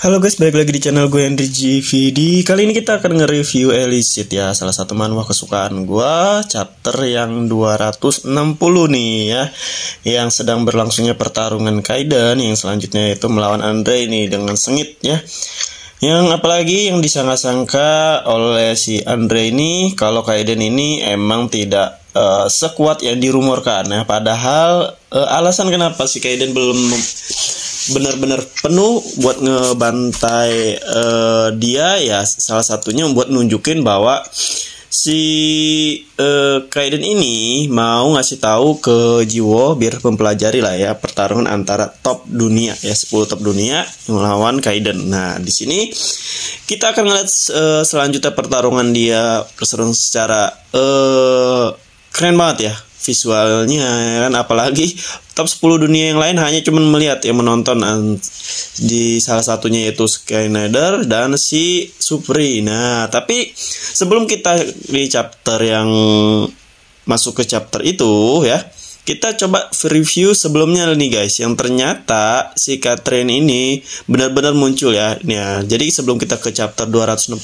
Halo guys, balik lagi di channel gue Henry GVD. Kali ini kita akan nge-review Elicit ya, salah satu manhwa kesukaan gue, chapter yang 260 nih ya, yang sedang berlangsungnya pertarungan Kaiden, yang selanjutnya itu melawan Andre nih dengan sengit ya. Yang apalagi yang disangka-sangka oleh si Andre ini kalau Kaiden ini emang tidak sekuat yang dirumorkan ya. Padahal alasan kenapa si Kaiden belum benar-benar penuh buat ngebantai dia ya, salah satunya buat nunjukin bahwa si Kaiden ini mau ngasih tahu ke Jiwo biar mempelajari lah ya pertarungan antara top dunia ya, 10 top dunia melawan Kaiden. Nah, di sini kita akan ngeliat selanjutnya pertarungan dia keseruan secara keren banget ya visualnya kan, apalagi top 10 dunia yang lain hanya cuman melihat ya, menonton di salah satunya yaitu Skyrider dan si Supri. Nah, tapi sebelum kita di chapter yang masuk ke chapter itu ya, kita coba review sebelumnya nih guys, yang ternyata si Catherine ini benar-benar muncul ya. Nah, jadi sebelum kita ke chapter 260,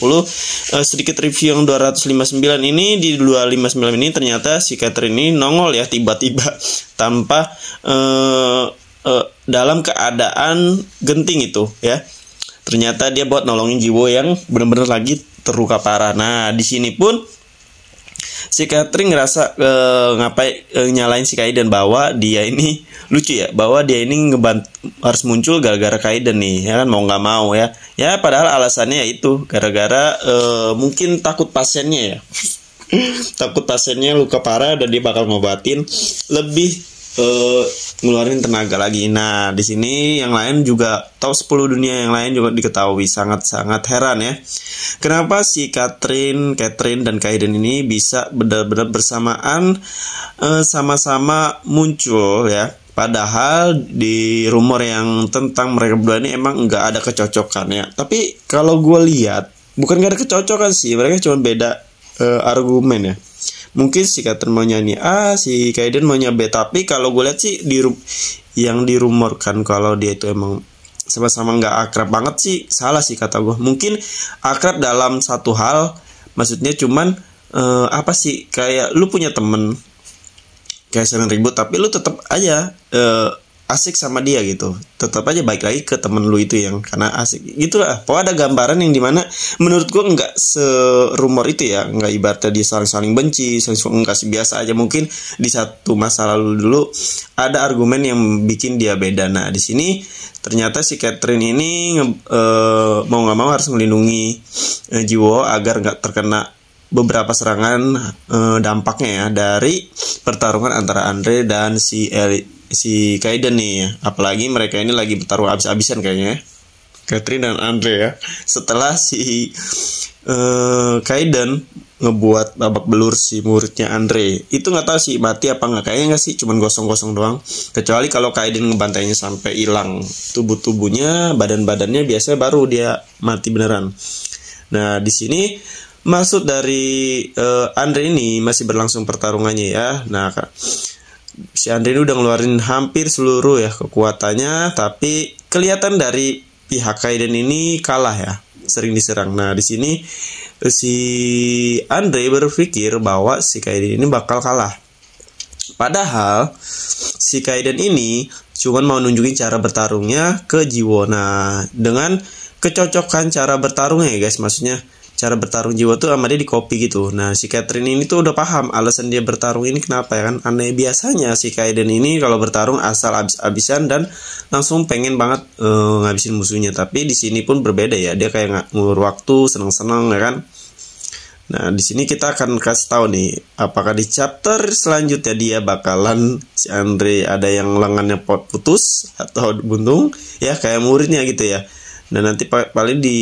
sedikit review yang 259 ini. Di 259 ini ternyata si Catherine ini nongol ya tiba-tiba tanpa dalam keadaan genting itu ya. Ternyata dia buat nolongin Jiwo yang benar-benar lagi terluka parah. Nah, di sini pun si Catherine ngerasa nyalain si Kaiden bahwa dia ini lucu ya, bahwa dia ini harus muncul gara-gara Kaiden nih ya kan, mau nggak mau ya. Ya padahal alasannya itu gara-gara mungkin takut pasiennya ya. Takut pasiennya luka parah dan dia bakal ngobatin lebih ngeluarin tenaga lagi. Nah, di sini yang lain juga top 10 dunia yang lain juga diketahui sangat-sangat heran ya. Kenapa si Catherine dan Kaiden ini bisa benar-benar bersamaan sama-sama muncul ya. Padahal di rumor yang tentang mereka berdua ini emang nggak ada kecocokan ya. Tapi kalau gue lihat bukan nggak ada kecocokan sih, mereka cuma beda argumen ya. Mungkin si Catherine mau nyanyi A, si Kaiden mau nyanyi B. Tapi kalau gue lihat sih yang dirumorkan kalau dia itu emang sama-sama nggak akrab banget sih, salah sih kata gue. Mungkin akrab dalam satu hal, maksudnya cuman apa sih, kayak lu punya temen kayak sering ribut tapi lu tetap aja asik sama dia gitu, tetap aja baik lagi ke temen lu itu yang karena asik gitu lah. Pokoknya ada gambaran yang dimana menurut gue nggak serumor itu ya, nggak ibaratnya dia saling benci, nggak sih, biasa aja. Mungkin di satu masa lalu dulu ada argumen yang bikin dia beda. Nah, di sini ternyata si Catherine ini mau nggak mau harus melindungi Jiwo agar nggak terkena beberapa serangan dampaknya ya dari pertarungan antara Andre dan si Kaiden nih. Apalagi mereka ini lagi bertarung abis-abisan kayaknya ya, Catherine dan Andre ya. Setelah si Kaiden ngebuat babak belur si muridnya Andre, itu nggak tahu sih mati apa nggak, kayaknya nggak sih, cuman gosong-gosong doang. Kecuali kalau Kaiden ngebantainya sampai hilang tubuhnya, badannya biasanya baru dia mati beneran. Nah, di sini maksud dari Andre ini masih berlangsung pertarungannya ya. Nah, si Andre ini udah ngeluarin hampir seluruh ya kekuatannya, tapi kelihatan dari pihak Kaiden ini kalah ya, sering diserang. Nah, di sini si Andre berpikir bahwa si Kaiden ini bakal kalah. Padahal si Kaiden ini cuman mau nunjukin cara bertarungnya ke Jiwo. Nah, dengan kecocokan cara bertarungnya ya guys, maksudnya cara bertarung Jiwo tuh sama dia di copy gitu. Nah, si Catherine ini tuh udah paham alasan dia bertarung ini kenapa ya kan. Aneh, biasanya si Kaiden ini kalau bertarung asal abis-abisan dan langsung pengen banget ngabisin musuhnya. Tapi di sini pun berbeda ya, dia kayak ngulur waktu, seneng-seneng ya kan. Nah, di sini kita akan kasih tahu nih apakah di chapter selanjutnya dia bakalan si Andre ada yang lengannya putus atau buntung ya kayak muridnya gitu ya. Dan nanti paling di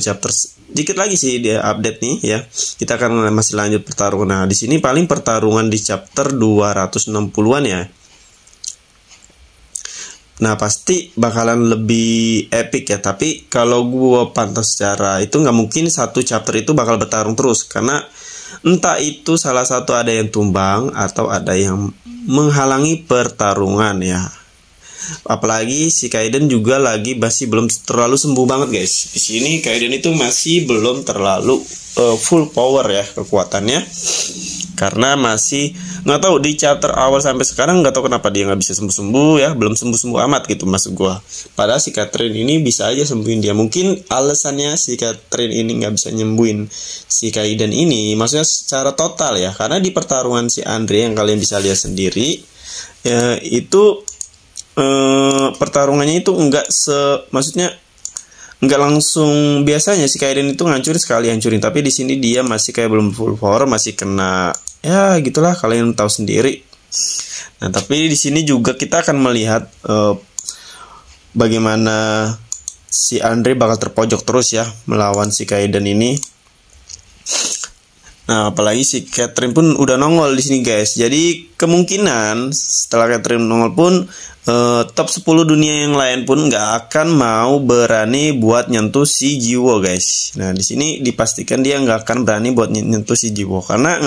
chapter dikit lagi sih dia update nih ya. Kita akan masih lanjut pertarungan. Nah, di sini paling pertarungan di chapter 260-an ya. Nah, pasti bakalan lebih epic ya. Tapi kalau gue pantau secara itu nggak mungkin satu chapter itu bakal bertarung terus, karena entah itu salah satu ada yang tumbang atau ada yang menghalangi pertarungan ya. Apalagi si Kaiden juga lagi masih belum terlalu sembuh banget guys. Di sini Kaiden itu masih belum terlalu full power ya kekuatannya. Karena masih nggak tahu di chapter awal sampai sekarang nggak tahu kenapa dia nggak bisa sembuh-sembuh ya, belum sembuh-sembuh amat gitu maksud gua. Padahal si Catherine ini bisa aja sembuhin dia. Mungkin alasannya si Catherine ini nggak bisa nyembuhin si Kaiden ini, maksudnya secara total ya. Karena di pertarungan si Andre yang kalian bisa lihat sendiri ya, itu pertarungannya itu maksudnya nggak langsung. Biasanya si Kaiden itu hancurin, tapi di sini dia masih kayak belum full power, masih kena ya gitulah, kalian tahu sendiri. Nah, tapi di sini juga kita akan melihat bagaimana si Andre bakal terpojok terus ya melawan si Kaiden ini. Nah, apalagi si Catherine pun udah nongol di sini guys. Jadi kemungkinan setelah Catherine nongol pun top 10 dunia yang lain pun nggak akan mau berani buat nyentuh si Jiwo guys. Nah, di sini dipastikan dia nggak akan berani buat nyentuh si Jiwo karena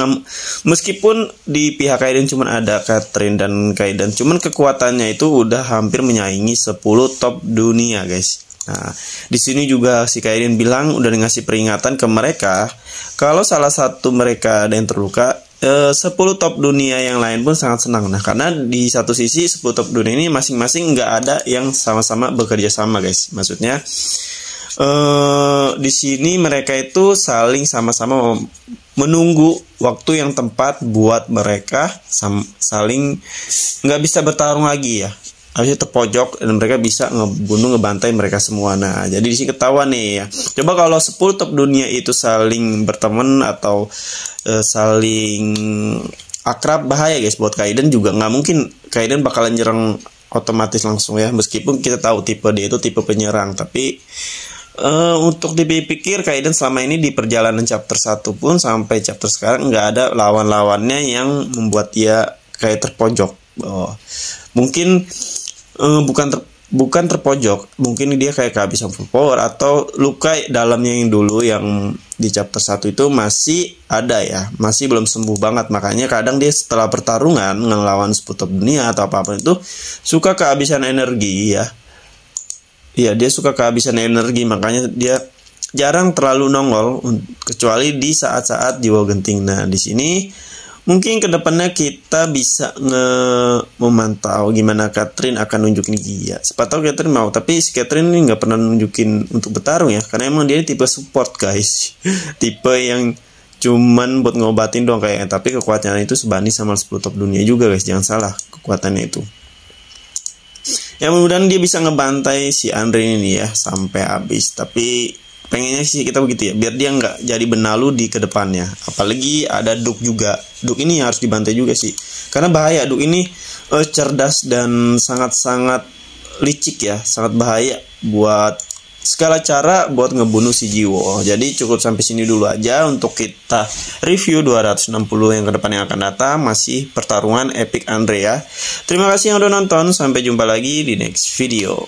meskipun di pihak Kaiden cuma ada Catherine dan Kaiden, cuman kekuatannya itu udah hampir menyaingi 10 top dunia guys. Nah, di sini juga si Kaiden bilang udah ngasih peringatan ke mereka kalau salah satu mereka ada yang terluka, 10 top dunia yang lain pun sangat senang. Nah, karena di satu sisi 10 top dunia ini masing-masing nggak ada yang sama-sama bekerja sama guys. Maksudnya di sini mereka itu saling sama-sama menunggu waktu yang tepat buat mereka saling nggak bisa bertarung lagi ya. Harusnya terpojok dan mereka bisa ngebantai mereka semua. Nah, jadi di sini ketahuan nih ya. Coba kalau 10 top dunia itu saling berteman atau saling akrab, bahaya guys buat Kaiden juga. Nggak mungkin Kaiden bakalan nyerang otomatis langsung ya. Meskipun kita tahu tipe dia itu tipe penyerang, tapi untuk dipikir Kaiden selama ini di perjalanan chapter 1 pun sampai chapter sekarang nggak ada lawan-lawannya yang membuat dia kayak terpojok. Mungkin bukan terpojok, mungkin dia kayak kehabisan full power atau luka dalamnya yang dulu yang di chapter 1 itu masih ada ya, masih belum sembuh banget. Makanya kadang dia setelah pertarungan ngelawan 10 top dunia atau apapun itu suka kehabisan energi ya. Iya, dia suka kehabisan energi, makanya dia jarang terlalu nongol kecuali di saat-saat jiwa genting. Nah, di sini mungkin kedepannya kita bisa memantau gimana Catherine akan nunjukin dia. Siapa tahu Catherine mau, tapi si Catherine ini nggak pernah nunjukin untuk bertarung ya, karena emang dia tipe support guys. Tipe yang cuman buat ngobatin doang kayaknya, tapi kekuatannya itu sebanding sama 10 top dunia juga guys, jangan salah kekuatannya itu. Ya mudah-mudahan dia bisa ngebantai si Andre ini ya sampai habis, tapi pengennya sih kita begitu ya, biar dia nggak jadi benalu di kedepannya. Apalagi ada Duke juga. Duke ini harus dibantai juga sih, karena bahaya. Duke ini cerdas dan sangat-sangat licik ya, sangat bahaya buat segala cara buat ngebunuh si Jiwo. Jadi cukup sampai sini dulu aja untuk kita review 260 yang kedepan yang akan datang. Masih pertarungan epic Andre ya. Terima kasih yang udah nonton, sampai jumpa lagi di next video.